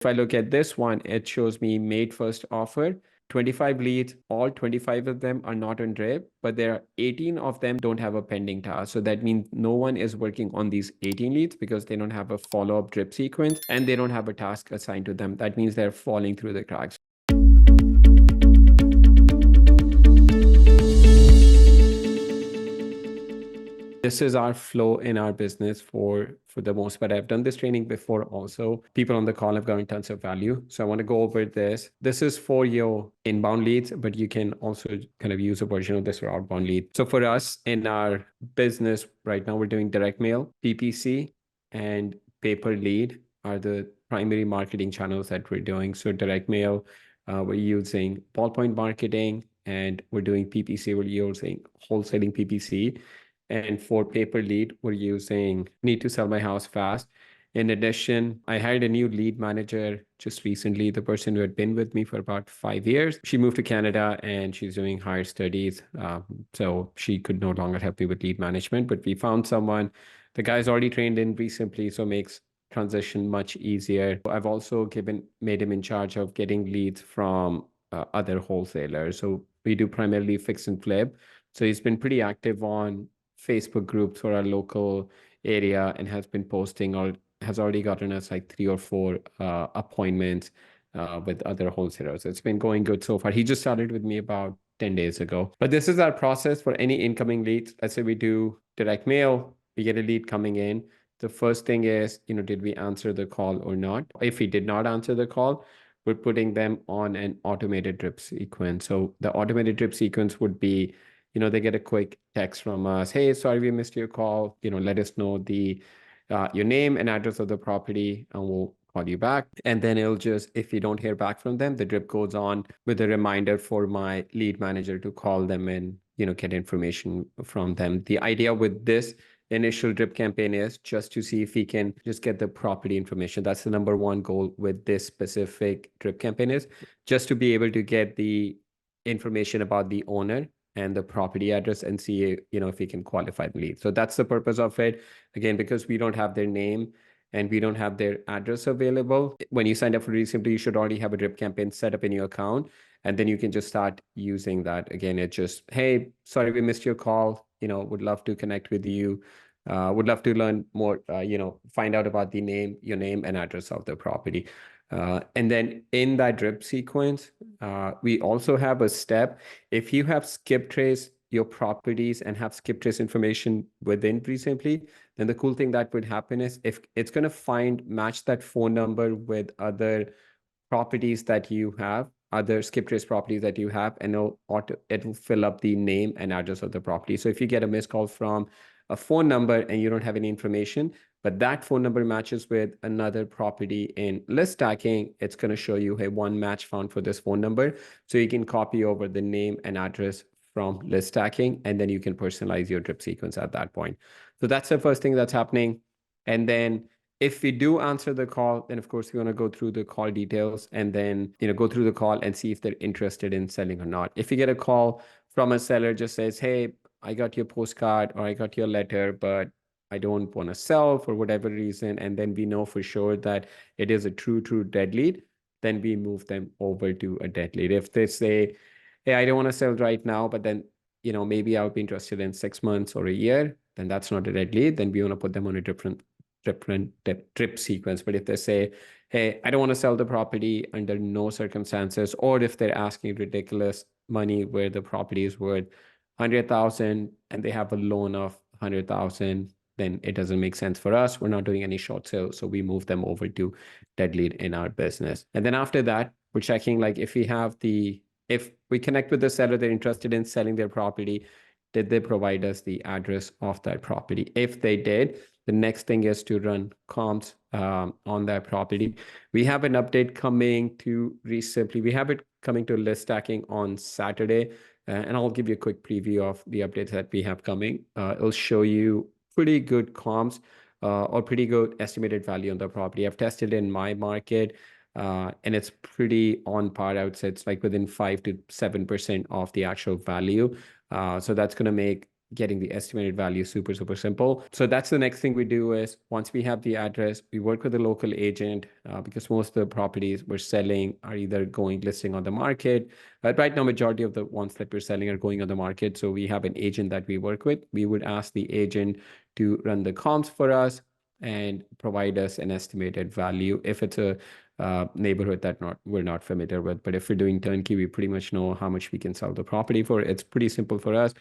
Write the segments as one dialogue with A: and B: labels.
A: If I look at this one, it shows me made first offer, 25 leads, all 25 of them are not on drip, but there are 18 of them don't have a pending task. So that means no one is working on these 18 leads because they don't have a follow-up drip sequence and they don't have a task assigned to them. That means they're falling through the cracks. This is our flow in our business for the most part. I've done this training before also. People on the call have gotten tons of value. So I want to go over this. This is for your inbound leads, but you can also kind of use a version of this for outbound leads. So for us in our business right now, we're doing direct mail, PPC, and paper lead are the primary marketing channels that we're doing. So direct mail, we're using ballpoint marketing, and we're doing PPC, we're using wholesaling PPC. And for paper lead, we're using Need to Sell My House Fast. In addition, I hired a new lead manager just recently, the person who had been with me for about 5 years. She moved to Canada and she's doing higher studies. So she could no longer help me with lead management, but we found someone. The guy's already trained in recently, so makes transition much easier. I've also made him in charge of getting leads from other wholesalers. So we do primarily fix and flip. So he's been pretty active on Facebook groups for our local area and has been posting or has already gotten us like 3 or 4 appointments with other wholesalers. It's been going good so far. He just started with me about 10 days ago. But this is our process for any incoming leads. Let's say we do direct mail, we get a lead coming in. The first thing is, did we answer the call or not? If we did not answer the call, we're putting them on an automated drip sequence. So the automated drip sequence would be, they get a quick text from us. Hey, sorry, we missed your call. Let us know your name and address of the property and we'll call you back. And then it'll just, if you don't hear back from them, the drip goes on with a reminder for my lead manager to call them and, get information from them. The idea with this initial drip campaign is just to see if we can just get the property information. That's the number one goal with this specific drip campaign, is just to be able to get the information about the owner and the property address and see, if we can qualify the lead. So that's the purpose of it. Again, because we don't have their name and we don't have their address available. When you signed up for Recently, you should already have a drip campaign set up in your account, and then you can just start using that. Again, it's just, hey, sorry, we missed your call. Would love to connect with you. Would love to learn more, find out about your name and address of the property. And then in that drip sequence, we also have a step. If you have skip trace your properties and have skip trace information within Recently, then the cool thing that would happen is if it's going to match that phone number with other properties that you have, other skip trace properties that you have, and it'll fill up the name and address of the property. So if you get a missed call from a phone number and you don't have any information, but that phone number matches with another property in list stacking, it's going to show you, hey, one match found for this phone number. So you can copy over the name and address from list stacking, and then you can personalize your drip sequence at that point. So that's the first thing that's happening. And then if we do answer the call, then of course we want to go through the call details and then, go through the call and see if they're interested in selling or not. If you get a call from a seller just says, hey, I got your postcard or I got your letter, but I don't want to sell for whatever reason, and then we know for sure that it is a true dead lead, then we move them over to a dead lead. If they say, hey, I don't want to sell right now, but then, maybe I would be interested in 6 months or a year, then that's not a dead lead. Then we want to put them on a different drip sequence. But if they say, hey, I don't want to sell the property under no circumstances, or if they're asking ridiculous money where the property is worth 100,000 and they have a loan of 100,000, then it doesn't make sense for us. We're not doing any short sales. So we move them over to dead lead in our business. And then after that, we're checking like if we connect with the seller, they're interested in selling their property, did they provide us the address of that property? If they did, the next thing is to run comps on that property. We have an update coming to Recently. We have it coming to list stacking on Saturday. And I'll give you a quick preview of the updates that we have coming. It'll show you pretty good comps or pretty good estimated value on the property. I've tested in my market and it's pretty on par. I would say it's like within 5 to 7% of the actual value. So that's going to make getting the estimated value super, super simple. So that's the next thing we do is once we have the address, we work with the local agent because most of the properties we're selling are either going listing on the market. Right now, majority of the ones that we're selling are going on the market. So we have an agent that we work with. We would ask the agent to run the comps for us and provide us an estimated value if it's a neighborhood that we're not familiar with. But if we're doing turnkey, we pretty much know how much we can sell the property for. It's pretty simple for us.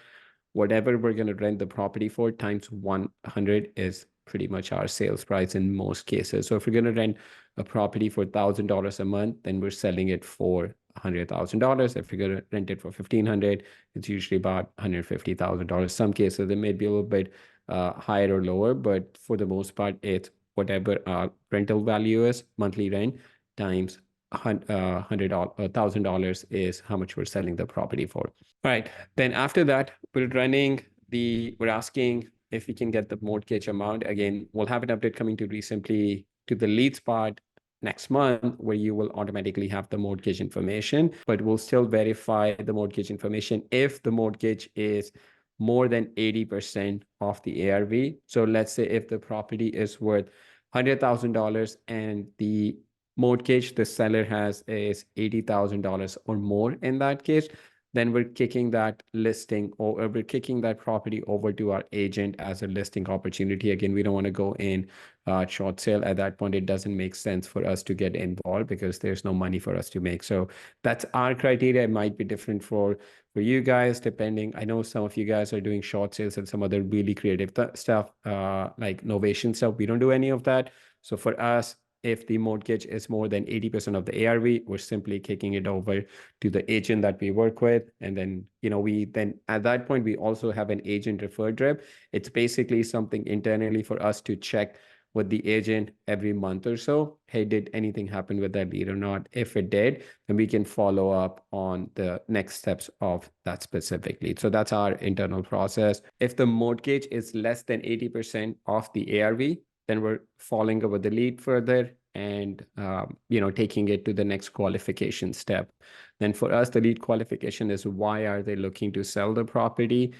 A: Whatever we're going to rent the property for times 100 is pretty much our sales price in most cases. So if we're going to rent a property for $1,000 a month, then we're selling it for $100,000. If you're going to rent it for 1,500, it's usually about $150,000. Some cases, it may be a little bit higher or lower, but for the most part, it's whatever our rental value is, monthly rent, times $100,000 is how much we're selling the property for. All right. Then after that, we're asking if we can get the mortgage amount. Again, we'll have an update coming to recently to the leads part next month where you will automatically have the mortgage information, but we'll still verify the mortgage information if the mortgage is more than 80% of the ARV. So let's say if the property is worth $100,000 and the mortgage the seller has is $80,000 or more in that case, then we're kicking that listing or we're kicking that property over to our agent as a listing opportunity. Again, we don't want to go in short sale. At that point, it doesn't make sense for us to get involved because there's no money for us to make. So that's our criteria. It might be different for you guys, depending. I know some of you guys are doing short sales and some other really creative stuff, like novation stuff. We don't do any of that. So for us, if the mortgage is more than 80% of the ARV, we're simply kicking it over to the agent that we work with. And then, we then at that point, we also have an agent referred drip. It's basically something internally for us to check with the agent every month or so. Hey, did anything happen with that lead or not? If it did, then we can follow up on the next steps of that specific lead. So that's our internal process. If the mortgage is less than 80% of the ARV, then we're following up with the lead further and taking it to the next qualification step. Then for us, the lead qualification is why are they looking to sell the property?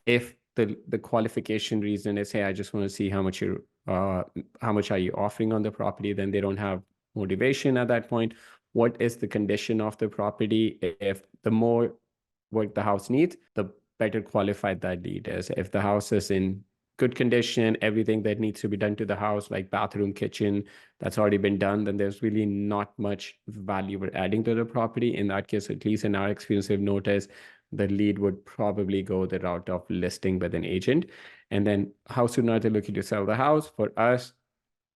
A: If the qualification reason is, hey, I just want to see how much are you offering on the property, then they don't have motivation at that point. What is the condition of the property? If the more work the house needs, the better qualified that lead is. If the house is in good condition, everything that needs to be done to the house, like bathroom, kitchen, that's already been done, then there's really not much value we're adding to the property. In that case, at least in our experience, we've noticed the lead would probably go the route of listing with an agent. And then how soon are they looking to sell the house? For us,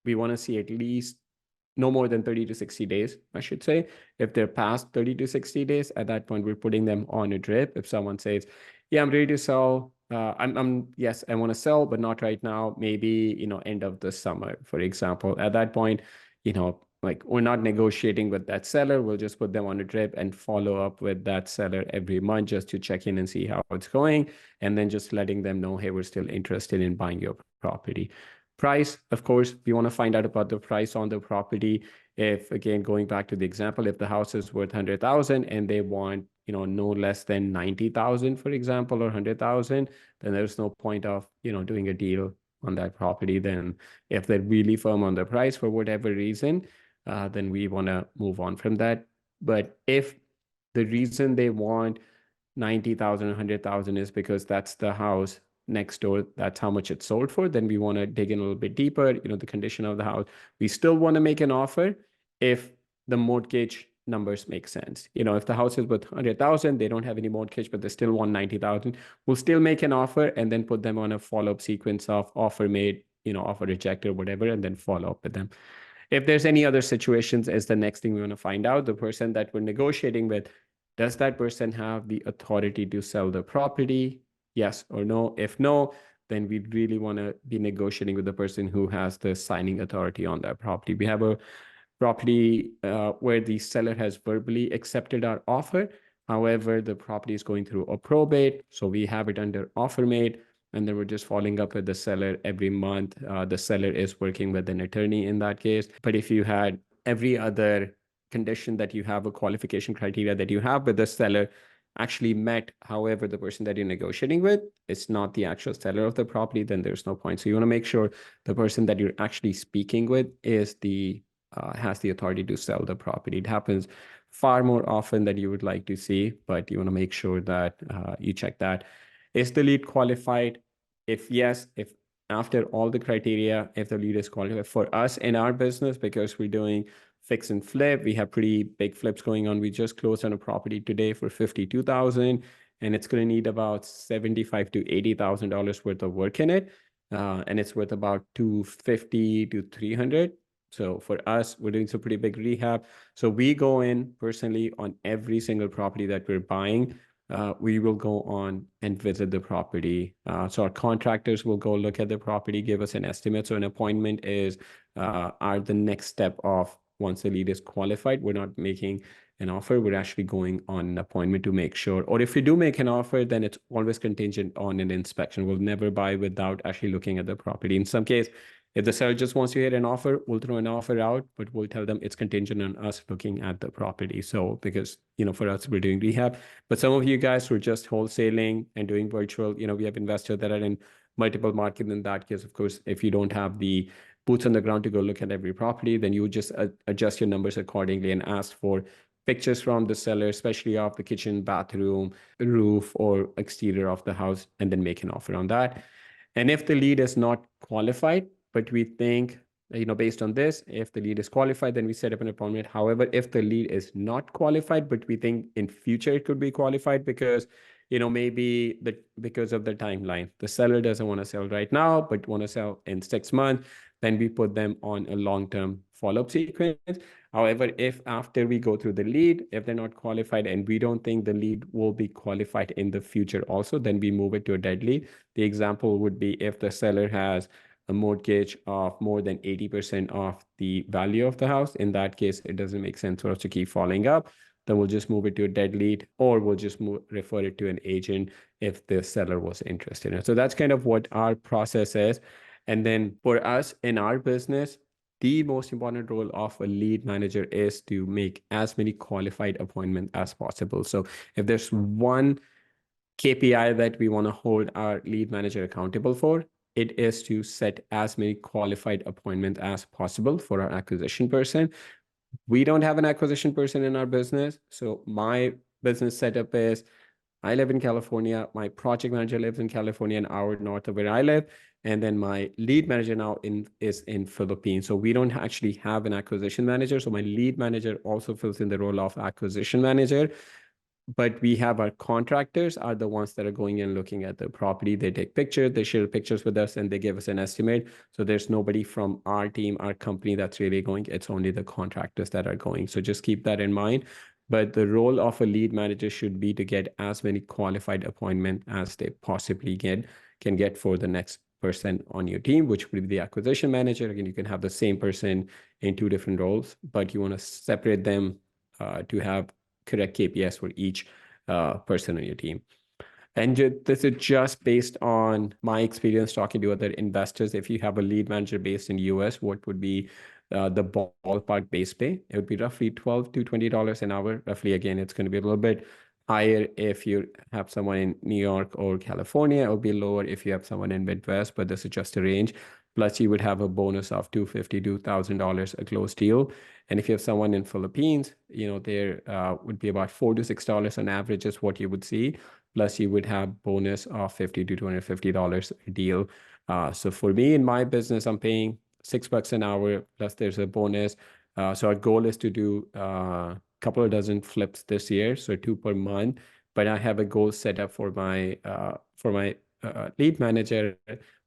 A: we want to see at least no more than 30 to 60 days, I should say. If they're past 30 to 60 days, at that point, we're putting them on a drip. If someone says, yeah, I'm ready to sell, yes, I want to sell, but not right now. Maybe, end of the summer, for example. At that point, like we're not negotiating with that seller. We'll just put them on a drip and follow up with that seller every month just to check in and see how it's going. And then just letting them know, hey, we're still interested in buying your property. Price, of course, we want to find out about the price on the property. If, again, going back to the example, if the house is worth 100,000 and they want, no less than 90,000, for example, or 100,000, then there's no point of, doing a deal on that property. Then if they're really firm on the price for whatever reason, then we want to move on from that. But if the reason they want 90,000 or 100,000 is because that's the house next door, that's how much it's sold for, then we want to dig in a little bit deeper, the condition of the house. We still want to make an offer if the mortgage numbers make sense. If the house is worth 100,000, they don't have any mortgage, but they still want 90,000, we'll still make an offer and then put them on a follow-up sequence of offer made, offer rejected, whatever, and then follow up with them. If there's any other situations, is the next thing we want to find out. The person that we're negotiating with, does that person have the authority to sell the property? Yes or no? If no, then we really want to be negotiating with the person who has the signing authority on that property. We have a property where the seller has verbally accepted our offer. However, the property is going through a probate. So we have it under offer made, and then we're just following up with the seller every month. The seller is working with an attorney in that case. But if you had every other condition that you have, a qualification criteria that you have with the seller, actually met. However, the person that you're negotiating with is not the actual seller of the property, then there's no point. So you want to make sure the person that you're actually speaking with is the has the authority to sell the property. It happens far more often than you would like to see, but you want to make sure that you check that. Is the lead qualified? If yes, if after all the criteria, if the lead is qualified for us in our business, because we're doing fix and flip, we have pretty big flips going on. We just closed on a property today for 52,000, and it's going to need about 75 to $80,000 worth of work in it, and it's worth about 250 to 300. So for us, we're doing some pretty big rehab. So we go in personally on every single property that we're buying. We will go on and visit the property. So our contractors will go look at the property, give us an estimate. So an appointment is are the next step of once the lead is qualified. We're not making an offer. We're actually going on an appointment to make sure. Or if we do make an offer, then it's always contingent on an inspection. We'll never buy without actually looking at the property. In some case, if the seller just wants to hit an offer, we'll throw an offer out, but we'll tell them it's contingent on us looking at the property. So because, for us, we're doing rehab. But some of you guys who are just wholesaling and doing virtual, we have investors that are in multiple markets. In that case, of course, if you don't have the boots on the ground to go look at every property, then you just adjust your numbers accordingly and ask for pictures from the seller, especially of the kitchen, bathroom, roof, or exterior of the house, and then make an offer on that. And if the lead is not qualified, but we think, based on this, if the lead is qualified, then we set up an appointment. However, if the lead is not qualified, but we think in future it could be qualified because, maybe because of the timeline, the seller doesn't want to sell right now, but want to sell in 6 months, then we put them on a long-term follow-up sequence. However, if after we go through the lead, if they're not qualified and we don't think the lead will be qualified in the future also, then we move it to a dead lead. The example would be if the seller has a mortgage of more than 80% of the value of the house. In that case, it doesn't make sense for us to keep following up. Then we'll just move it to a dead lead, or we'll just refer it to an agent if the seller was interested in it. So that's kind of what our process is. And then for us in our business, the most important role of a lead manager is to make as many qualified appointments as possible. So if there's one KPI that we want to hold our lead manager accountable for, it is to set as many qualified appointments as possible for our acquisition person. We don't have an acquisition person in our business. So my business setup is I live in California. My project manager lives in California, an hour north of where I live. And then my lead manager now is in Philippines. So we don't actually have an acquisition manager. So my lead manager also fills in the role of acquisition manager. But we have our contractors are the ones that are going and looking at the property. They take pictures, they share pictures with us, and they give us an estimate. So there's nobody from our team, our company that's really going. It's only the contractors that are going. So just keep that in mind. But the role of a lead manager should be to get as many qualified appointments as they possibly can get for the next person on your team, which would be the acquisition manager. Again, you can have the same person in two different roles, but you want to separate them to have correct KPIs for each person on your team. And this is just based on my experience talking to other investors. If you have a lead manager based in US, what would be the ballpark base pay? It would be roughly $12 to $20 an hour. Roughly, again, it's going to be a little bit higher if you have someone in New York or California. It would be lower if you have someone in Midwest, but this is just a range. Plus, you would have a bonus of $250 to $1,000 a closed deal. And if you have someone in Philippines, there would be about $4 to $6 on average is what you would see. Plus, you would have bonus of $50 to $250 a deal. So for me in my business, I'm paying $6 an hour. Plus, there's a bonus. So our goal is to do a couple of dozen flips this year, so 2 per month. But I have a goal set up for my lead manager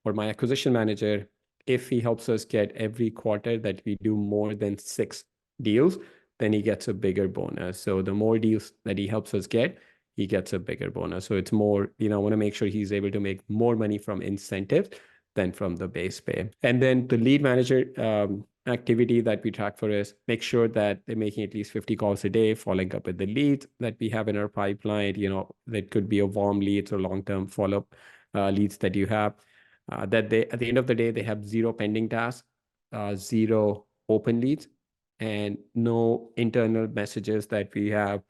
A: or my acquisition manager. If he helps us get every quarter that we do more than 6 deals, then he gets a bigger bonus. So the more deals that he helps us get, he gets a bigger bonus. So it's more, I want to make sure he's able to make more money from incentives than from the base pay. And then the lead manager activity that we track for is make sure that they're making at least 50 calls a day, following up with the leads that we have in our pipeline. That could be a warm leads or long-term follow-up leads that you have. That they, at the end of the day, they have 0 pending tasks, 0 open leads, and no internal messages that we have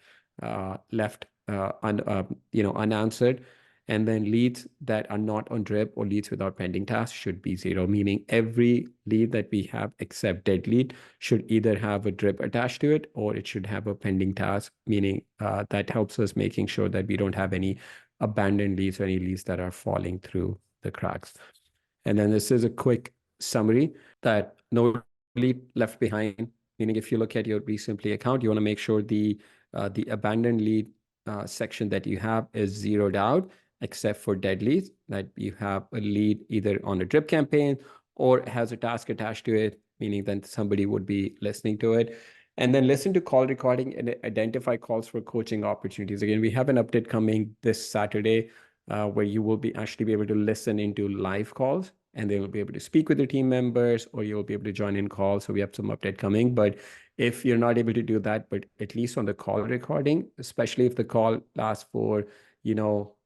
A: left unanswered. And then leads that are not on drip or leads without pending tasks should be zero, meaning every lead that we have except dead lead should either have a drip attached to it or it should have a pending task, meaning that helps us making sure that we don't have any abandoned leads or any leads that are falling through the cracks. And then this is a quick summary that no lead left behind, meaning if you look at your recently account, you want to make sure the abandoned lead section that you have is zeroed out, except for dead leads, that you have a lead either on a drip campaign or has a task attached to it, meaning that somebody would be listening to it. And then listen to call recording and identify calls for coaching opportunities. Again, we have an update coming this Saturday where you will be actually be able to listen into live calls and they will be able to speak with your team members or you'll be able to join in calls. So we have some update coming. But if you're not able to do that, but at least on the call recording, especially if the call lasts for,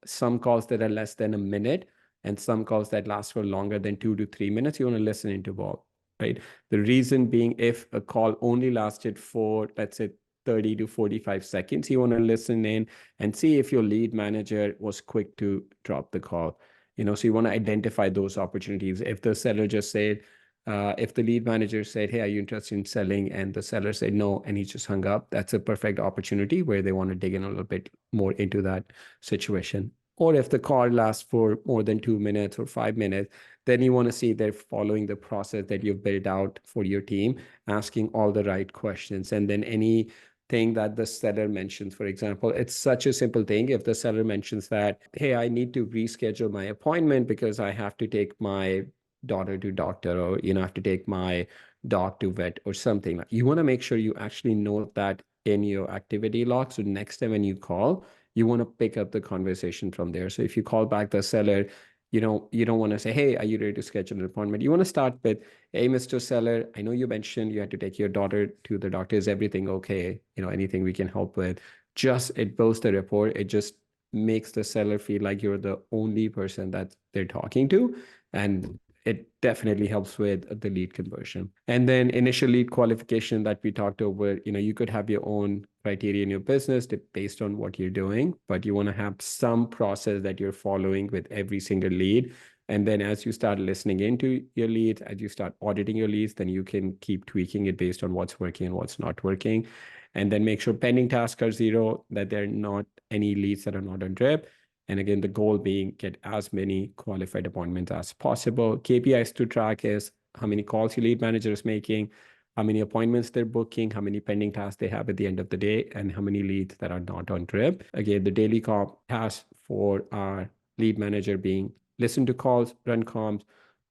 A: some calls that are less than a minute and some calls that last for longer than 2 to 3 minutes, you want to listen into both, right? The reason being, if a call only lasted for, let's say, 30 to 45 seconds, you want to listen in and see if your lead manager was quick to drop the call. So you want to identify those opportunities. If the seller just said, if the lead manager said, hey, are you interested in selling? And the seller said no, and he just hung up, that's a perfect opportunity where they want to dig in a little bit more into that situation. Or if the call lasts for more than 2 minutes or 5 minutes, then you want to see they're following the process that you've built out for your team, asking all the right questions. And then anything that the seller mentions, for example, it's such a simple thing. If the seller mentions that, hey, I need to reschedule my appointment because I have to take my daughter to doctor, or I have to take my dog to vet or something, like, you want to make sure you actually note that in your activity log. So next time when you call, you want to pick up the conversation from there. So if you call back the seller, you don't want to say, hey, are you ready to schedule an appointment? You want to start with, hey, Mr. Seller, I know you mentioned you had to take your daughter to the doctor. Is everything okay? Anything we can help with? Just, it builds the rapport. It just makes the seller feel like you're the only person that they're talking to. And it definitely helps with the lead conversion. And then initial lead qualification that we talked over, you could have your own criteria in your business based on what you're doing, but you want to have some process that you're following with every single lead. And then as you start listening into your leads, as you start auditing your leads, then you can keep tweaking it based on what's working and what's not working. And then make sure pending tasks are zero, that there are not any leads that are not on drip. And again, the goal being get as many qualified appointments as possible. KPIs to track is how many calls your lead manager is making, how many appointments they're booking, how many pending tasks they have at the end of the day, and how many leads that are not on drip. Again, the daily comp task for our lead manager being listen to calls, run comms,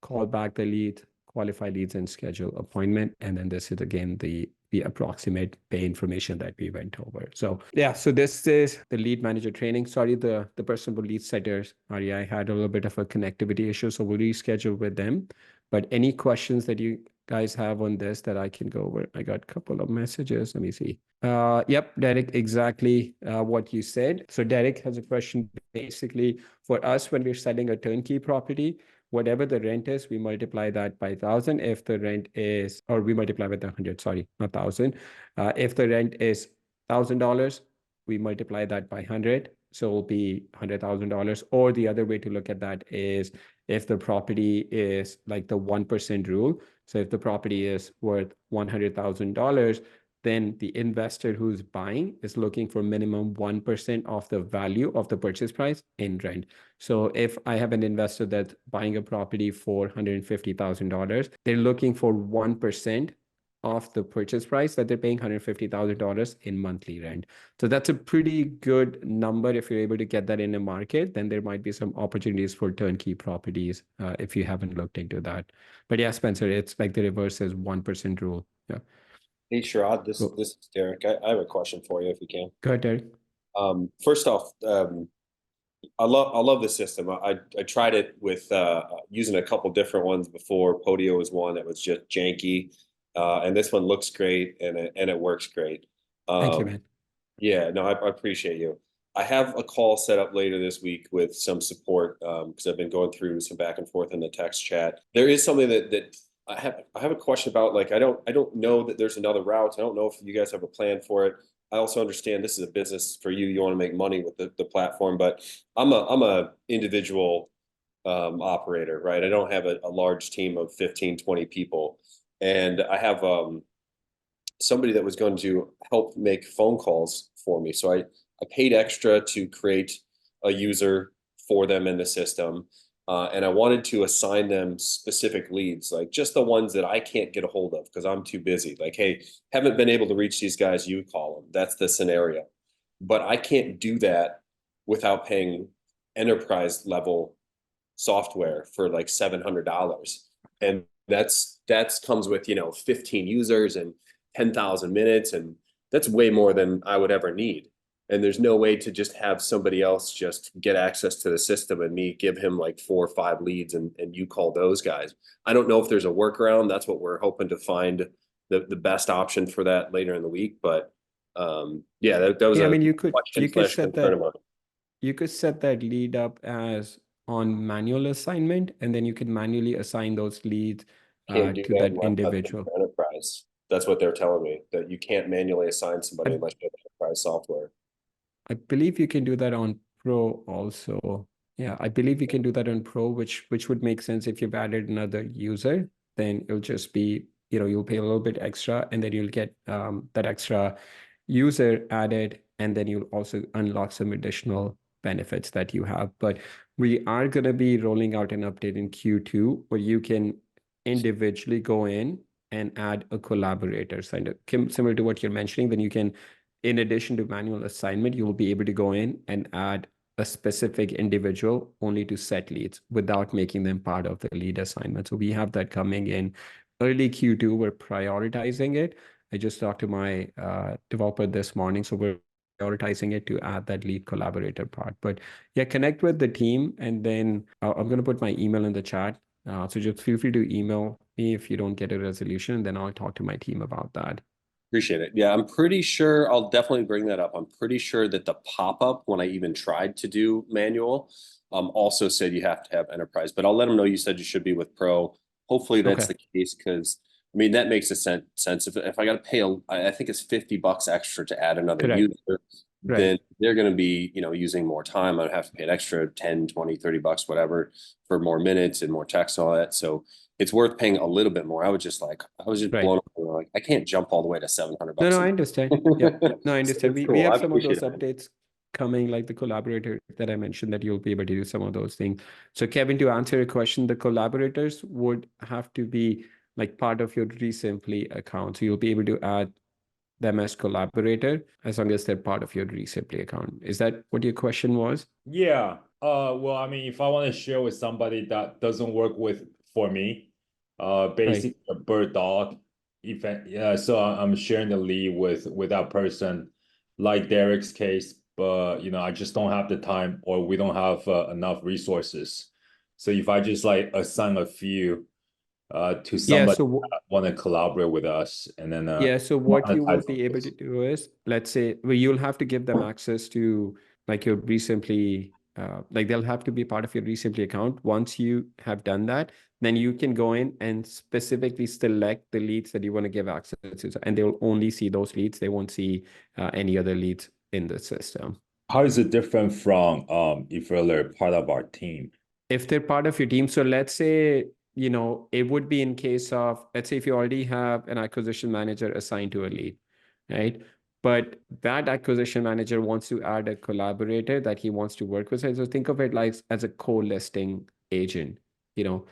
A: call back the lead, qualify leads, and schedule appointment. And then this is again the approximate pay information that we went over. So yeah, so this is the lead manager training. Sorry, the person with lead setters, Arya, I had a little bit of a connectivity issue, so we'll reschedule with them. But any questions that you guys have on this that I can go over? I got a couple of messages. Let me see. Yep, Derek, exactly what you said. So Derek has a question. Basically, for us, when we're selling a turnkey property, whatever the rent is, we multiply that by 1,000. If the rent is, or we multiply by the 100, sorry, not 1,000. If the rent is $1,000, we multiply that by 100. So it'll be $100,000. Or the other way to look at that is if the property is like the 1% rule. So if the property is worth $100,000, then the investor who's buying is looking for minimum 1% of the value of the purchase price in rent. So if I have an investor that's buying a property for $150,000, they're looking for 1% of the purchase price that they're paying $150,000 in monthly rent. So that's a pretty good number. If you're able to get that in a market, then there might be some opportunities for turnkey properties if you haven't looked into that. But yeah, Spencer, it's like the reverse is 1% rule. Yeah.
B: Hey, Sharad, this
A: Cool.
B: is Derek. I have a question for you if you can.
A: Go ahead, Derek.
B: First off, I love the system. I tried it with using a couple different ones before. Podio was one that was just janky, and this one looks great and it works great.
A: Thank you, man.
B: Yeah, no, I appreciate you. I have a call set up later this week with some support because I've been going through some back and forth in the text chat. There is something that I have a question about. Like I don't know that there's another route. I don't know if you guys have a plan for it. I also understand this is a business for you. You want to make money with the platform, but I'm a individual operator, right? I don't have a large team of 15, 20 people. And I have somebody that was going to help make phone calls for me. So I paid extra to create a user for them in the system. And I wanted to assign them specific leads, like just the ones that I can't get a hold of because I'm too busy. Like, hey, haven't been able to reach these guys, you call them. That's the scenario. But I can't do that without paying enterprise level software for like $700. And that's comes with, 15 users and 10,000 minutes. And that's way more than I would ever need. And there's no way to just have somebody else just get access to the system and me give him like 4 or 5 leads and you call those guys. I don't know if there's a workaround. That's what we're hoping to find the best option for that later in the week. But yeah, that was
A: Yeah, I
B: a
A: mean,
B: question
A: you could
B: slash
A: set
B: concern of
A: that
B: mine.
A: you could set that lead up as on manual assignment, and then you can manually assign those leads
B: Can't do
A: to
B: that
A: that
B: unless that's
A: individual.
B: enterprise. That's what they're telling me, that you can't manually assign somebody
A: I
B: unless you have enterprise software.
A: I believe you can do that on Pro also. Yeah, I believe you can do that on Pro, which would make sense if you've added another user, then it'll just be, you'll pay a little bit extra and then you'll get that extra user added, and then you'll also unlock some additional benefits that you have. But we are going to be rolling out an update in Q2 where you can individually go in and add a collaborator, similar to what you're mentioning. Then you can, in addition to manual assignment, you will be able to go in and add a specific individual only to set leads without making them part of the lead assignment. So we have that coming in early Q2. We're prioritizing it. I just talked to my developer this morning, so we're prioritizing it to add that lead collaborator part. But yeah, connect with the team, and then I'm going to put my email in the chat. So just feel free to email me if you don't get a resolution, and then I'll talk to my team about that.
B: Appreciate it. Yeah, I'm pretty sure I'll definitely bring that up. I'm pretty sure that the pop-up, when I even tried to do manual, also said you have to have enterprise. But I'll let them know you said you should be with Pro. Hopefully that's
A: Okay,
B: the case because I mean that makes a sense. If I got to pay I think it's $50 extra to add another
A: correct.
B: user,
A: Right.
B: then they're going to be, using more time. I'd have to pay an extra 10, 20, $30, whatever, for more minutes and more text and all that. So it's worth paying a little bit more. I was just
A: Right.
B: blown away. Like, I can't jump all the way to 700
A: No,
B: bucks
A: no,
B: a
A: I
B: month.
A: understand. Yeah. No, I
B: So
A: understand.
B: it's
A: We
B: cool.
A: have
B: I
A: some of
B: appreciate
A: those
B: it, man.
A: updates coming, like the collaborator that I mentioned, that you'll be able to do some of those things. So, Kevin, to answer your question, the collaborators would have to be like part of your Recently account. So you'll be able to add them as collaborator as long as they're part of your Recently account. Is that what your question was?
C: Yeah. Well, I mean, if I want to share with somebody that doesn't work with for me,
A: Right.
C: basically a bird dog event. Yeah, so I'm sharing the lead with that person, like Derek's case, but I just don't have the time or we don't have enough resources. So if I just like assign a few to
A: Yeah.
C: somebody
A: So
C: that want to collaborate with us and then
A: yeah, so what you will
C: monetize on
A: be able to
C: this.
A: do is, let's say, well, you'll have to give them access to like your Recently, like they'll have to be part of your Recently account. Once you have done that, then you can go in and specifically select the leads that you want to give access to, and they'll only see those leads. They won't see any other leads in the system.
C: How is it different from if you're part of our team?
A: If they're part of your team, so let's say, it would be in case of, let's say if you already have an acquisition manager assigned to a lead, right? But that acquisition manager wants to add a collaborator that he wants to work with. So think of it like as a co-listing agent. You know,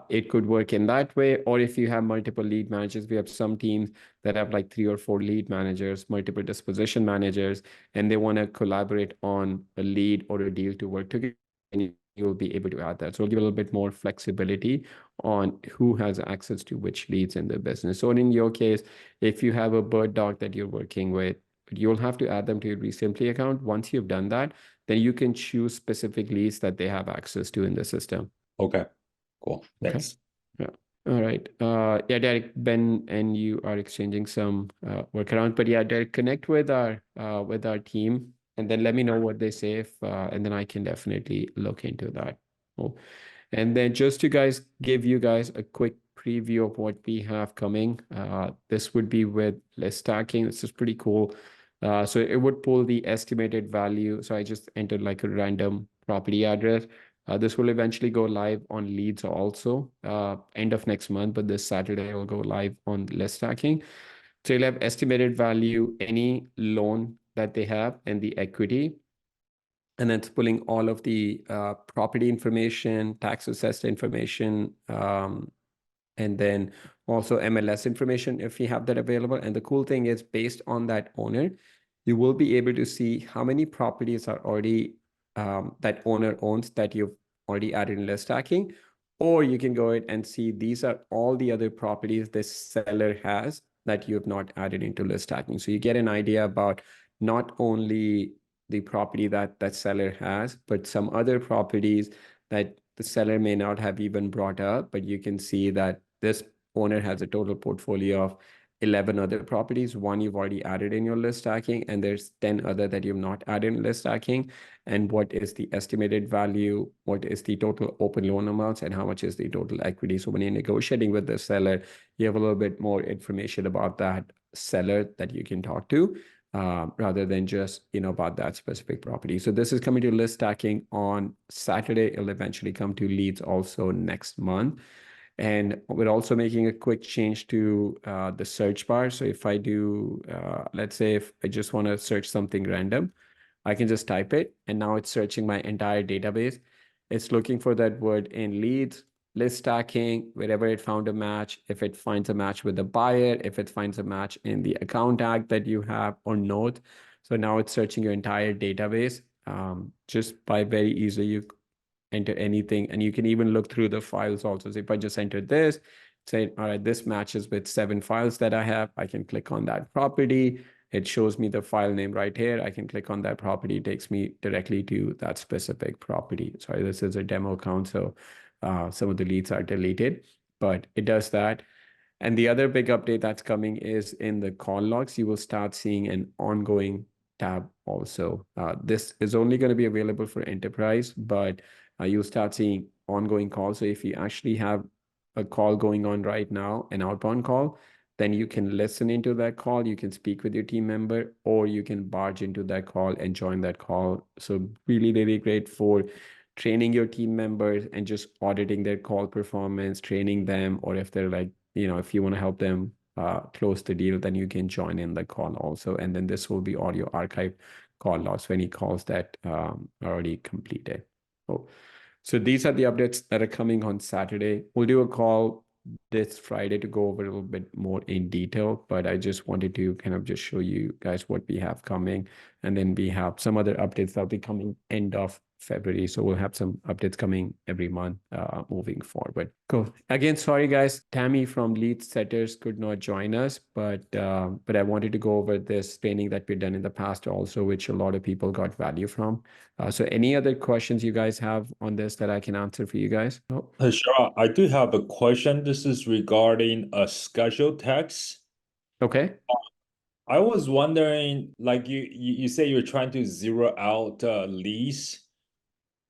A: it could work in that way. Or if you have multiple lead managers, we have some teams that have like 3 or 4 lead managers, multiple disposition managers, and they want to collaborate on a lead or a deal to work together. And you'll be able to add that. So it'll give a little bit more flexibility on who has access to which leads in the business. So in your case, if you have a bird dog that you're working with, you'll have to add them to your Recently account. Once you've done that, then you can choose specific leads that they have access to in the system.
C: Okay, cool.
A: Okay.
C: Thanks.
A: Yeah. All right. Yeah, Derek, Ben, and you are exchanging some workaround. But yeah, Derek, connect with our team, and then let me know what they say. And then I can definitely look into that. Cool. And then just to give you guys a quick preview of what we have coming. This would be with list stacking. This is pretty cool. So it would pull the estimated value. So I just entered like a random property address. This will eventually go live on leads also end of next month, but this Saturday it will go live on list stacking. So you'll have estimated value, any loan that they have, and the equity. And then it's pulling all of the property information, tax assessed information, and then also MLS information if you have that available. And the cool thing is, based on that owner, you will be able to see how many properties are already that owner owns that you've already added in list stacking. Or you can go ahead and see these are all the other properties this seller has that you have not added into list stacking. So you get an idea about not only the property that that seller has, but some other properties that the seller may not have even brought up, but you can see that this owner has a total portfolio of 11 other properties. One you've already added in your list stacking, and there's 10 other that you've not added in list stacking. And what is the estimated value? What is the total open loan amounts? And how much is the total equity? So when you're negotiating with the seller, you have a little bit more information about that seller that you can talk to. Rather than just about that specific property. So this is coming to list stacking on Saturday. It'll eventually come to leads also next month. And we're also making a quick change to the search bar. So if I do, let's say if I just want to search something random, I can just type it, and now it's searching my entire database. It's looking for that word in leads, list stacking, wherever it found a match. If it finds a match with the buyer, if it finds a match in the account tag that you have or note. So now it's searching your entire database just by very easily. You enter anything, and you can even look through the files also. So if I just entered this, say, all right, this matches with 7 files that I have, I can click on that property. It shows me the file name right here. I can click on that property. It takes me directly to that specific property. Sorry, this is a demo account, so some of the leads are deleted, but it does that. And the other big update that's coming is in the call logs. You will start seeing an ongoing tab also. This is only going to be available for enterprise, but you'll start seeing ongoing calls. So if you actually have a call going on right now, an outbound call, then you can listen into that call. You can speak with your team member, or you can barge into that call and join that call. So really, really great for training your team members and just auditing their call performance, training them, or if they're like, if you want to help them close the deal, then you can join in the call also. And then this will be audio archive call logs for any calls that are already completed. So these are the updates that are coming on Saturday. We'll do a call this Friday to go over a little bit more in detail, but I just wanted to kind of just show you guys what we have coming. And then we have some other updates that'll be coming end of February. So we'll have some updates coming every month moving forward. Cool. Again, sorry guys, Tammy from Lead Setters could not join us, but I wanted to go over this training that we've done in the past also, which a lot of people got value from. So any other questions you guys have on this that I can answer for you guys? Oh.
C: Sure, I do have a question. This is regarding a schedule text.
A: Okay.
C: I was wondering, like you say you're trying to zero out leads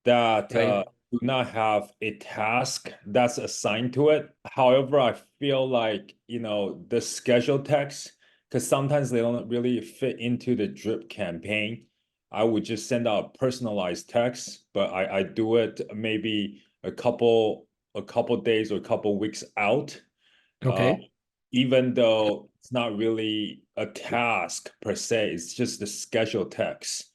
C: that
A: Right.
C: do not have a task that's assigned to it. However, I feel like, the schedule text, because sometimes they don't really fit into the drip campaign. I would just send out personalized text, but I do it maybe a couple days or a couple weeks out.
A: Okay.
C: Even though it's not really a task per se, it's just the schedule text.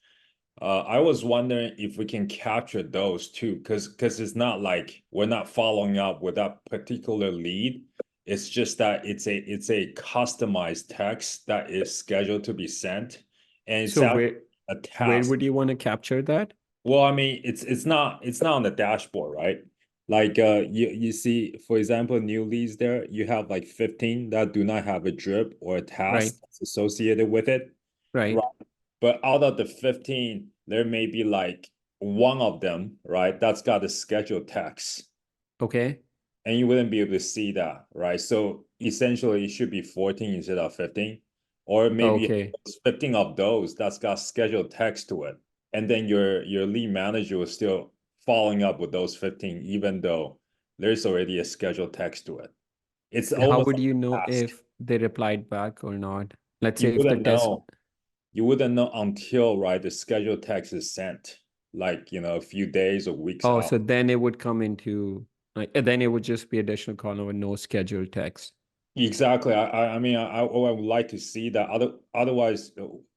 C: I was wondering if we can capture those too, because it's not like we're not following up with that particular lead. It's just that it's a customized text that is scheduled to be sent, and it's
A: So
C: actually a
A: where
C: task.
A: would you want to capture that?
C: Well, I mean, it's not on the dashboard, right? Like you see, for example, new leads there, you have like 15 that do not have a drip or a
A: Right.
C: task that's associated with it.
A: Right.
C: Right. But out of the 15, there may be like one of them, right? That's got a scheduled text.
A: Okay.
C: And you wouldn't be able to see that, right? So essentially it should be 14 instead of 15. Or maybe
A: Okay.
C: 15 of those that's got scheduled text to it. And then your lead manager is still following up with those 15, even though there's already a scheduled text to it. It's
A: And how
C: almost
A: would
C: like
A: you
C: a
A: know
C: task.
A: if they replied back or not? Let's
C: You
A: say if the
C: wouldn't
A: test.
C: know. you wouldn't know until, right, the scheduled text is sent, like, a few days or weeks
A: Oh,
C: out.
A: so then it would come into like, then it would just be additional column with no scheduled text.
C: Exactly. I mean, I would like to see that. Otherwise,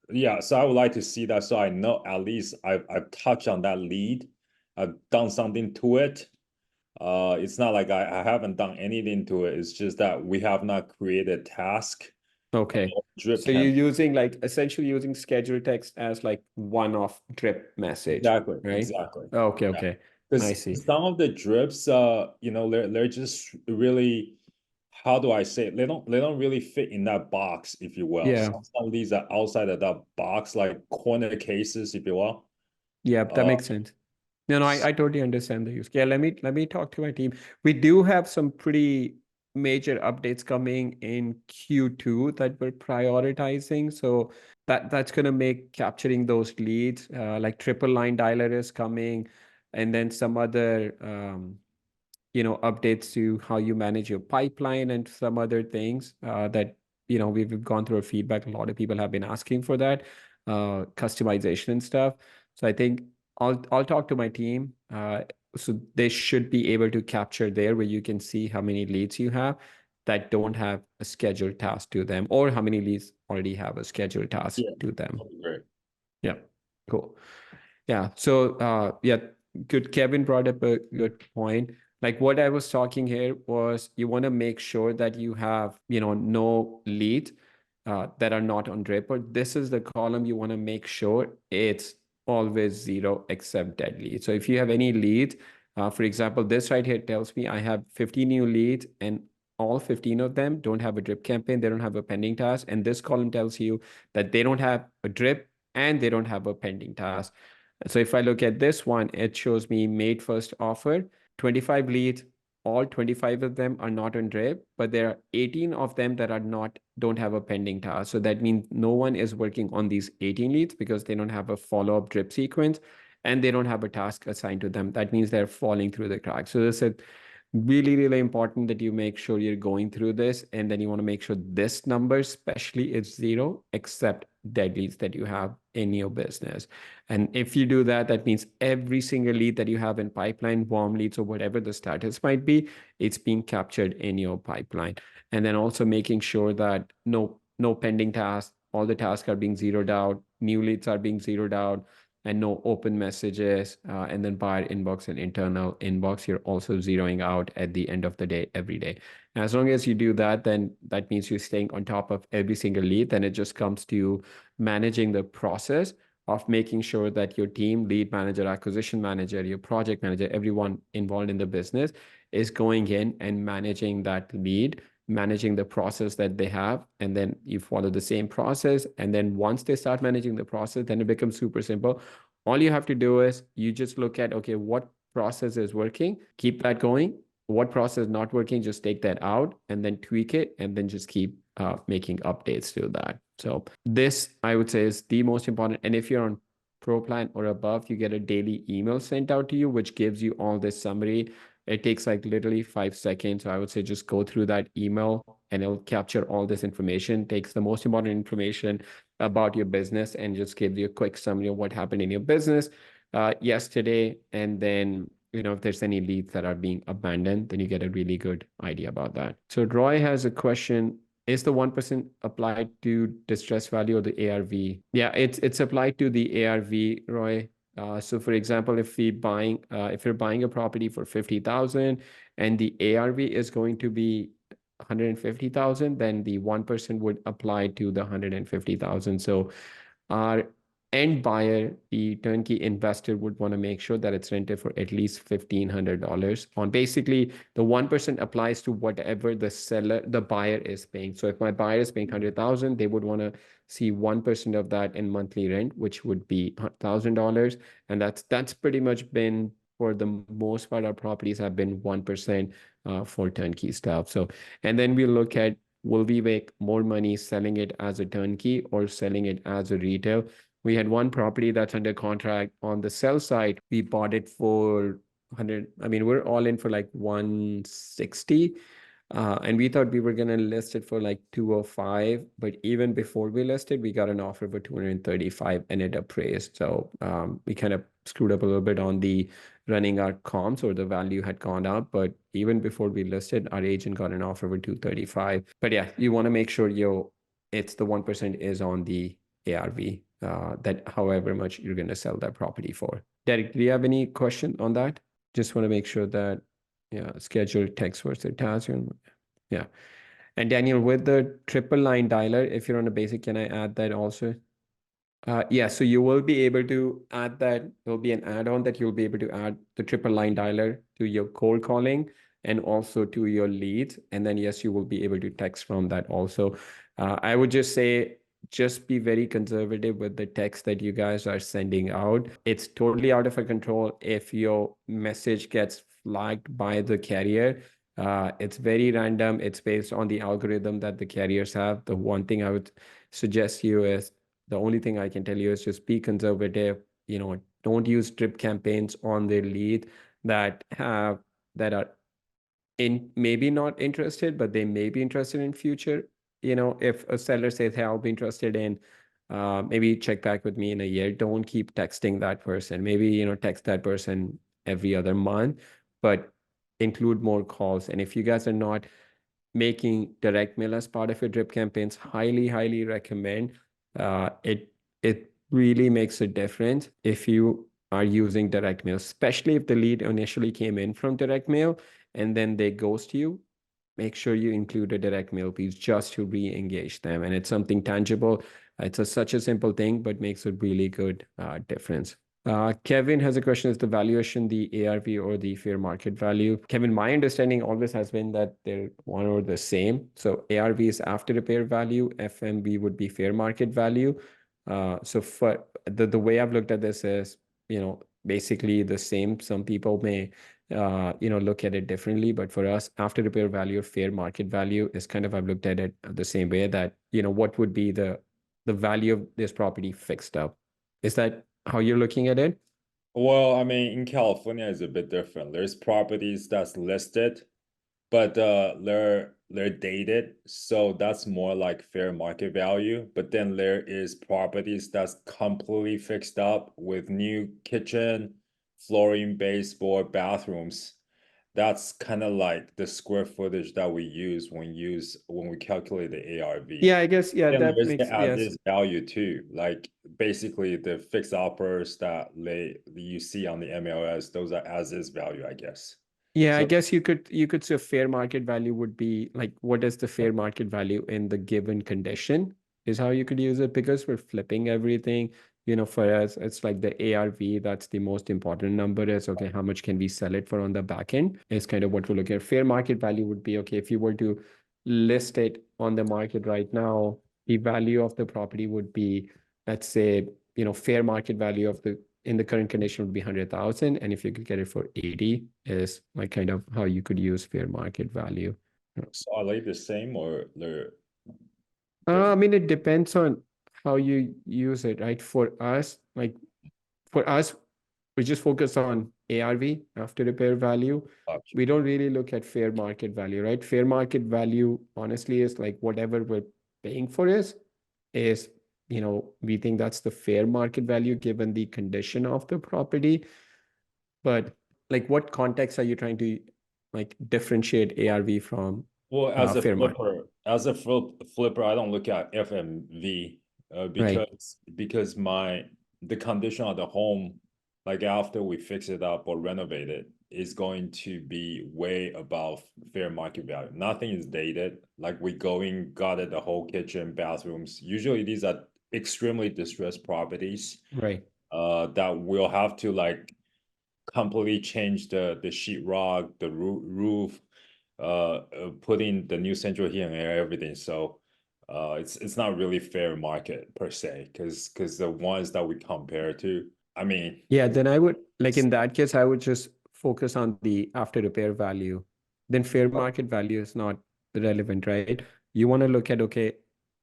C: yeah. So I would like to see that, so I know at least I've touched on that lead. I've done something to it. It's not like I haven't done anything to it. It's just that we have not created a task
A: Okay.
C: drip
A: So you're
C: campaign.
A: using like essentially using scheduled text as like one-off drip message,
C: Exactly.
A: right?
C: Exactly.
A: Okay,
C: Yeah.
A: okay. I
C: Because
A: see.
C: some of the drips, they're just really, how do I say it? They don't really fit in that box, if you will.
A: Yeah.
C: Some of these are outside of that box, like corner cases, if you will.
A: Yeah, that
C: Uh,
A: makes sense. No, I totally understand the use. Yeah, let me talk to my team. We do have some pretty major updates coming in Q2 that we're prioritizing. So that's gonna make capturing those leads, like triple line dialer is coming, and then some other updates to how you manage your pipeline and some other things that we've gone through our feedback. A lot of people have been asking for that customization and stuff. So I think I'll talk to my team. So they should be able to capture there where you can see how many leads you have that don't have a scheduled task to them, or how many leads already have a scheduled task
C: yeah,
A: to them.
C: that'd be great.
A: Yeah, cool. Yeah. So, yeah, good. Kevin brought up a good point. Like what I was talking here was you want to make sure that you have, no lead that are not on Draper. This is the column you want to make sure it's always zero except dead lead. So if you have any lead, for example, this right here tells me I have 50 new leads and all 15 of them don't have a drip campaign. They don't have a pending task. And this column tells you that they don't have a drip and they don't have a pending task. So if I look at this one, it shows me made first offer, 25 leads, all 25 of them are not on drip, but there are 18 of them that don't have a pending task. So that means no one is working on these 18 leads because they don't have a follow-up drip sequence and they don't have a task assigned to them. That means they're falling through the cracks. So this is really, really important that you make sure you're going through this, and then you want to make sure this number especially is zero except dead leads that you have in your business. And if you do that, that means every single lead that you have in pipeline, warm leads or whatever the status might be, it's being captured in your pipeline. And then also making sure that no pending tasks, all the tasks are being zeroed out, new leads are being zeroed out, and no open messages, and then buyer inbox and internal inbox, you're also zeroing out at the end of the day, every day. And as long as you do that, then that means you're staying on top of every single lead. Then it just comes to managing the process of making sure that your team, lead manager, acquisition manager, your project manager, everyone involved in the business is going in and managing that lead, managing the process that they have, and then you follow the same process. And then once they start managing the process, then it becomes super simple. All you have to do is you just look at, okay, what process is working, keep that going. What process is not working, just take that out and then tweak it, and then just keep making updates to that. So this, I would say, is the most important. And if you're on Pro Plan or above, you get a daily email sent out to you, which gives you all this summary. It takes like literally 5 seconds. So I would say just go through that email and it'll capture all this information, takes the most important information about your business and just gives you a quick summary of what happened in your business yesterday. And then, if there's any leads that are being abandoned, then you get a really good idea about that. So Roy has a question. Is the 1% applied to distress value or the ARV? Yeah, it's applied to the ARV, Roy. So for example, if you're buying a property for 50,000 and the ARV is going to be 150,000, then the 1% would apply to the 150,000. So our end buyer, the turnkey investor, would want to make sure that it's rented for at least $1,500 on. Basically, the 1% applies to whatever the buyer is paying. So if my buyer is paying 100,000, they would want to see 1% of that in monthly rent, which would be $1,000. And that's pretty much been, for the most part, our properties have been 1% for turnkey stuff. So, and then we look at, will we make more money selling it as a turnkey or selling it as a retail? We had one property that's under contract on the sell side. We bought it for 100. I mean, we're all in for like 160. And we thought we were going to list it for like 205, but even before we listed, we got an offer for 235 and it appraised. So we kind of screwed up a little bit on the running our comps, or the value had gone up. But even before we listed, our agent got an offer for 235. But yeah, you want to make sure it's the 1% is on the ARV, that however much you're going to sell that property for. Derek, do you have any question on that? Just want to make sure that, yeah, scheduled text versus task. Yeah. And Daniel, with the triple line dialer, if you're on a basic, can I add that also? Yeah, so you will be able to add that. There'll be an add-on that you'll be able to add the triple line dialer to your cold calling and also to your leads. And then, yes, you will be able to text from that also. I would just say, just be very conservative with the text that you guys are sending out. It's totally out of our control if your message gets flagged by the carrier. It's very random. It's based on the algorithm that the carriers have. The one thing I would suggest you is, the only thing I can tell you is just be conservative. Don't use drip campaigns on their lead that are maybe not interested, but they may be interested in future. If a seller says, hey, I'll be interested in, maybe check back with me in a year. Don't keep texting that person. Maybe, text that person every other month, but include more calls. And if you guys are not making direct mail as part of your drip campaigns, highly recommend. It really makes a difference if you are using direct mail, especially if the lead initially came in from direct mail and then they ghost you. Make sure you include a direct mail piece just to re-engage them. And it's something tangible. It's such a simple thing, but makes a really good difference. Kevin has a question: is the valuation the ARV or the fair market value? Kevin, my understanding always has been that they're one or the same. So ARV is after repair value, FMV would be fair market value. So for the way I've looked at this is, basically the same. Some people may, look at it differently, but for us, after repair value, fair market value is kind of, I've looked at it the same way, that, what would be the value of this property fixed up. Is that how you're looking at it?
C: Well, I mean, in California it's a bit different. There's properties that's listed, but they're dated, so that's more like fair market value. But then there is properties that's completely fixed up with new kitchen, flooring, baseboard, bathrooms. That's kind of like the square footage that we use when we calculate the ARV.
A: Yeah, I guess, yeah,
C: Then
A: that
C: there's
A: makes,
C: the
A: yes.
C: as-is value too. Like basically the fixed offers that you see on the MLS, those are as-is value, I guess.
A: Yeah, I
C: So
A: guess you could say fair market value would be like, what is the fair market value in the given condition is how you could use it, because we're flipping everything. For us, it's like the ARV, that's the most important number, is okay, how much can we sell it for on the back end is kind of what we're looking at. Fair market value would be, okay, if you were to list it on the market right now, the value of the property would be, let's say, fair market value of the in the current condition would be 100,000. And if you could get it for 80 is like kind of how you could use fair market value.
C: are they the same or they're
A: I mean, it depends on how you use it, right? For us, we just focus on ARV, after repair value.
C: Gotcha.
A: We don't really look at fair market value, right? Fair market value, honestly, is like whatever we're paying for is, we think that's the fair market value given the condition of the property. But like, what context are you trying to like differentiate ARV from
C: Well, as a
A: fair market?
C: flipper, I don't look at FMV
A: Right.
C: because the condition of the home, like after we fix it up or renovate it, is going to be way above fair market value. Nothing is dated. Like we got it, the whole kitchen, bathrooms. Usually these are extremely distressed properties
A: Right.
C: that will have to like completely change the sheetrock, the roof, putting the new central heating and air, everything. So it's not really fair market per se, because the ones that we compare to, I mean,
A: Yeah, then I would, like, in that case, I would just focus on the after repair value. Then fair market value is not relevant, right? You want to look at, okay,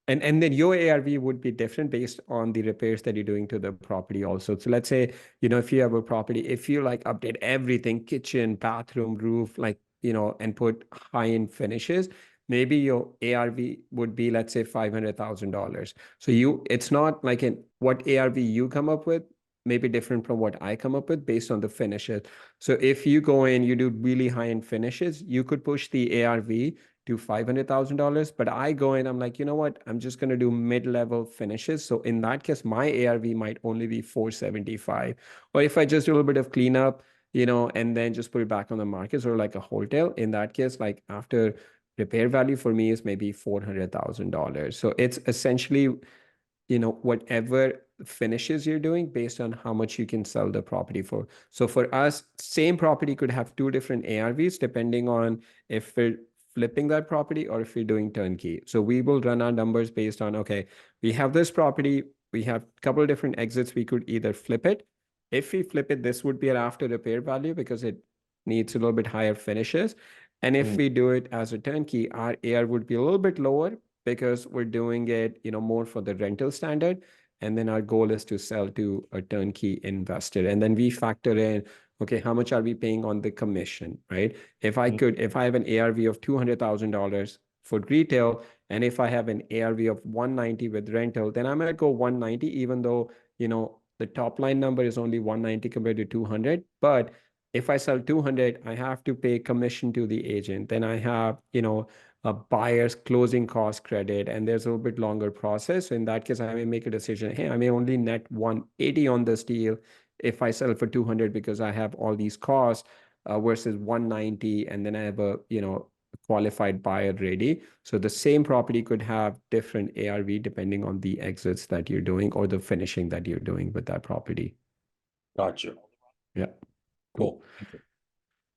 A: and then your ARV would be different based on the repairs that you're doing to the property also. So let's say, if you have a property, if you like update everything, kitchen, bathroom, roof, like, and put high-end finishes, maybe your ARV would be, let's say, $500,000. So it's not like what ARV you come up with may be different from what I come up with based on the finishes. So if you go in, you do really high-end finishes, you could push the ARV to $500,000. But I go in, I'm like, you know what? I'm just going to do mid-level finishes. So in that case, my ARV might only be 475. Or if I just do a little bit of cleanup, and then just put it back on the market, sort of like a wholesale. In that case, like after repair value for me is maybe $400,000. So it's essentially, whatever finishes you're doing based on how much you can sell the property for. So for us, same property could have two different ARVs depending on if we're flipping that property or if we're doing turnkey. So we will run our numbers based on, okay, we have this property, we have a couple of different exits, we could either flip it. If we flip it, this would be an after repair value because it needs a little bit higher finishes. And if we do it as a turnkey, our AR would be a little bit lower because we're doing it, more for the rental standard. And then our goal is to sell to a turnkey investor. And then we factor in, okay, how much are we paying on the commission, right? If I have an ARV of $200,000 for retail, and if I have an ARV of 190 with rental, then I might go 190, even though, the top line number is only 190 compared to 200. But if I sell 200, I have to pay commission to the agent. Then I have, a buyer's closing cost credit, and there's a little bit longer process. So in that case, I may make a decision, hey, I may only net 180 on this deal if I sell for 200 because I have all these costs versus 190, and then I have a, qualified buyer ready. So the same property could have different ARV depending on the exits that you're doing or the finishing that you're doing with that property.
C: Gotcha.
A: Yeah.
C: Cool.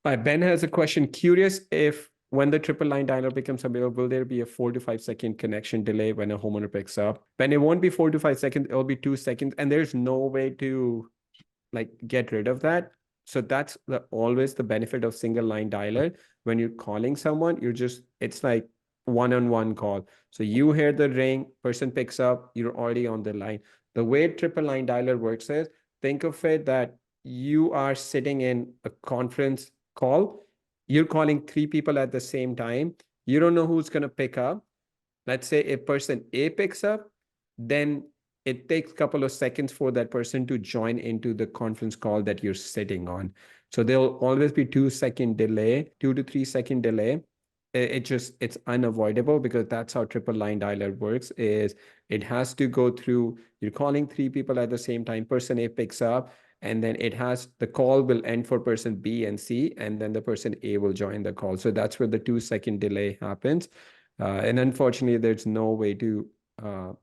A: Ben has a question. Curious if when the triple line dialer becomes available, will there be a 4 to 5 second connection delay when a homeowner picks up? Ben, it won't be 4 to 5 seconds. It'll be 2 seconds. And there's no way to get rid of that. So that's always the benefit of single line dialer. When you're calling someone, it's like one-on-one call. So you hear the ring, person picks up, you're already on the line. The way triple line dialer works is, think of it that you are sitting in a conference call. You're calling 3 people at the same time. You don't know who's going to pick up. Let's say if person A picks up, then it takes a couple of seconds for that person to join into the conference call that you're sitting on. So there'll always be 2 second delay, 2 to 3 second delay. It's unavoidable because that's how triple line dialer works. Is it has to go through, you're calling 3 people at the same time, person A picks up, and then the call will end for person B and C, and then the person A will join the call. So that's where the 2 second delay happens. And unfortunately, there's no way to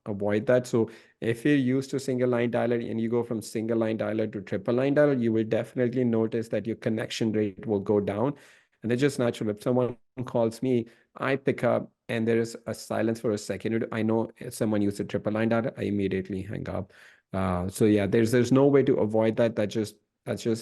A: avoid that. So if you're used to single line dialer and you go from single line dialer to triple line dialer, you will definitely notice that your connection rate will go down. And it's just natural. If someone calls me, I pick up and there is a silence for a second. I know if someone used a triple line dialer, I immediately hang up. So yeah, there's no way to avoid that. That's just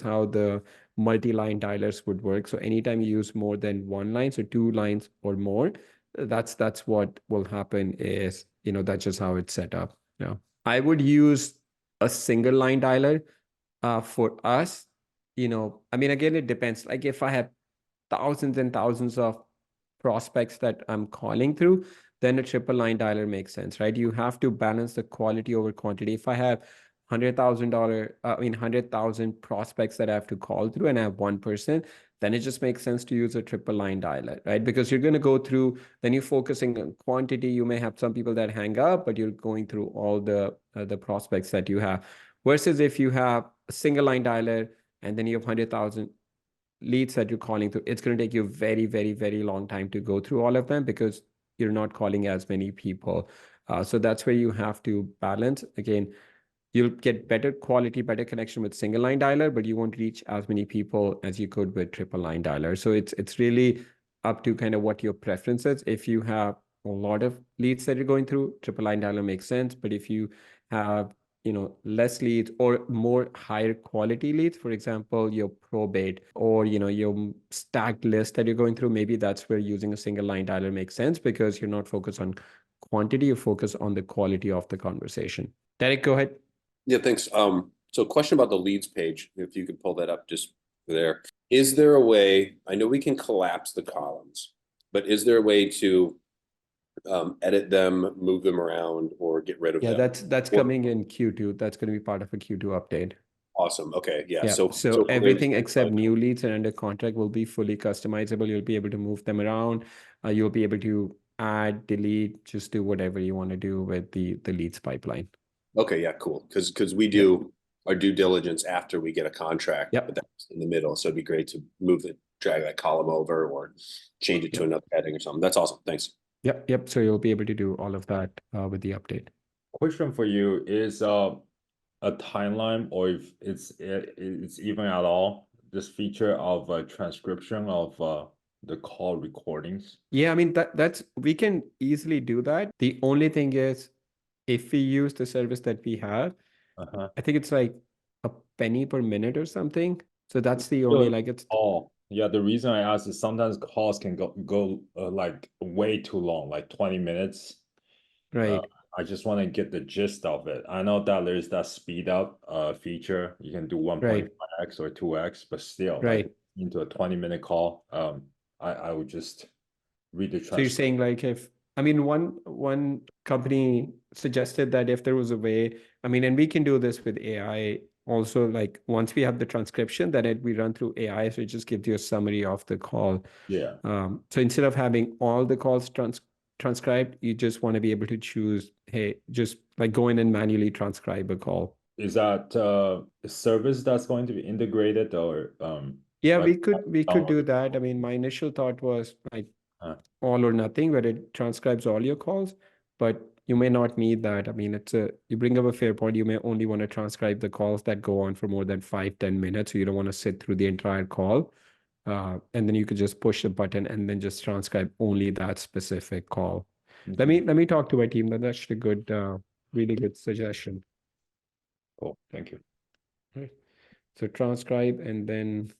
A: how the multi-line dialers would work. So anytime you use more than one line, so 2 lines or more, that's what will happen is, that's just how it's set up. Yeah. I would use a single line dialer for us. I mean, again, it depends. Like if I have thousands and thousands of prospects that I'm calling through, then a triple line dialer makes sense, right? You have to balance the quality over quantity. If I have $100,000 prospects that I have to call through and I have one person, then it just makes sense to use a triple line dialer, right? Because you're going to go through, then you're focusing on quantity. You may have some people that hang up, but you're going through all the prospects that you have. Versus if you have a single line dialer and then you have 100,000 leads that you're calling through, it's going to take you a very, very, very long time to go through all of them because you're not calling as many people. So that's where you have to balance. Again, you'll get better quality, better connection with single line dialer, but you won't reach as many people as you could with triple line dialer. So it's really up to kind of what your preference is. If you have a lot of leads that you're going through, triple line dialer makes sense. But if you have less leads or more higher quality leads, for example, your probate or your stacked list that you're going through, maybe that's where using a single line dialer makes sense because you're not focused on quantity, you focus on the quality of the conversation. Derek, go ahead.
B: Yeah, thanks. So question about the leads page, if you could pull that up just there. Is there a way, I know we can collapse the columns, but is there a way to edit them, move them around, or get rid of
A: Yeah,
B: them?
A: that's
B: Or-
A: coming in Q2. That's going to be part of a Q2 update.
B: Awesome. Okay. Yeah.
A: Yeah.
B: So
A: So
B: for
A: everything
B: instance,
A: except
B: like,
A: new leads and under contract will be fully customizable. You'll be able to move them around. You'll be able to add, delete, just do whatever you want to do with the leads pipeline.
B: okay, yeah, cool. Because we
A: Yep.
B: do our due diligence after we get a contract,
A: Yep.
B: but that's in the middle. So it'd be great to drag that column over or change it to
A: Yep.
B: another heading or something. That's awesome. Thanks.
A: Yep. Yep. So you'll be able to do all of that with the update.
C: Question for you is a timeline, or if it's even at all, this feature of transcription of the call recordings.
A: Yeah, I mean that's we can easily do that. The only thing is if we use the service that we have,
C: Uh-huh.
A: I think it's like a penny per minute or something. So that's the only
C: So,
A: like it's
C: oh, yeah, the reason I asked is sometimes calls can go like way too long, like 20 minutes.
A: right,
C: I just want to get the gist of it. I know that there's that speed up feature. You can do
A: right,
C: 1.5x or 2x, but still, like
A: right.
C: into a 20-minute call, I would just read the
A: So you're
C: transcript.
A: saying like if I mean one company suggested that if there was a way, I mean, and we can do this with AI also, like once we have the transcription, then we run through AI, so it just gives you a summary of the call.
C: Yeah.
A: So instead of having all the calls transcribed, you just want to be able to choose, hey, just like go in and manually transcribe a call.
C: Is that a service that's going to be integrated or
A: Yeah,
C: like
A: we could do that. I mean, my initial thought was like
C: uh,
A: all or nothing, where it transcribes all your calls, but you may not need that. I mean, you bring up a fair point. You may only want to transcribe the calls that go on for more than 5-10 minutes. So you don't want to sit through the entire call. And then you could just push the button and then just transcribe only that specific call. Let
C: mhm.
A: me talk to my team. That's actually a good, really good suggestion.
C: Cool. Thank you.
A: Right. So transcribe and then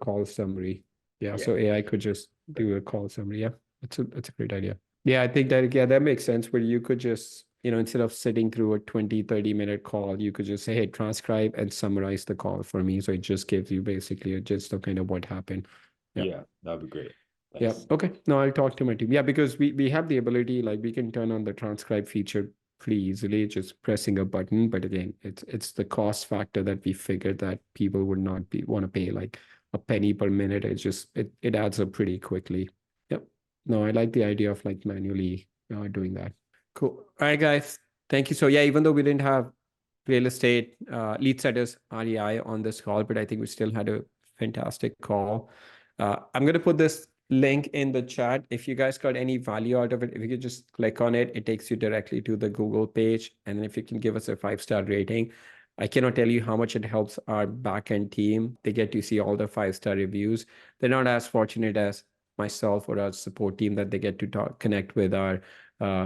A: call summary. Yeah.
C: Yeah.
A: So AI could just do a call summary. Yeah. That's a great idea. Yeah, I think that, yeah, that makes sense where you could just, instead of sitting through a 20-30 minute call, you could just say, hey, transcribe and summarize the call for me. So it just gives you basically a gist of kind of what happened. Yeah.
C: Yeah, that'd be great.
A: Yeah.
C: Thanks.
A: Okay. No, I'll talk to my team. Yeah, because we have the ability, like we can turn on the transcribe feature pretty easily, just pressing a button. But again, it's the cost factor that we figured that people would not want to pay like a penny per minute. It's just it adds up pretty quickly. Yep. No, I like the idea of like manually doing that. Cool. All right, guys. Thank you. So yeah, even though we didn't have real estate lead setters REI on this call, but I think we still had a fantastic call. I'm going to put this link in the chat. If you guys got any value out of it, if you could just click on it, it takes you directly to the Google page. And if you can give us a 5-star rating, I cannot tell you how much it helps our backend team. They get to see all the 5-star reviews. They're not as fortunate as myself or our support team that they get to connect with our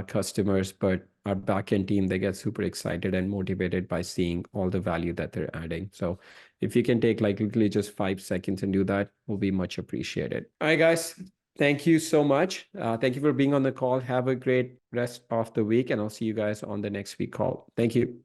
A: customers, but our backend team, they get super excited and motivated by seeing all the value that they're adding. So if you can take like literally just 5 seconds and do that, will be much appreciated. All right, guys. Thank you so much. Thank you for being on the call. Have a great rest of the week, and I'll see you guys on the next week call. Thank you.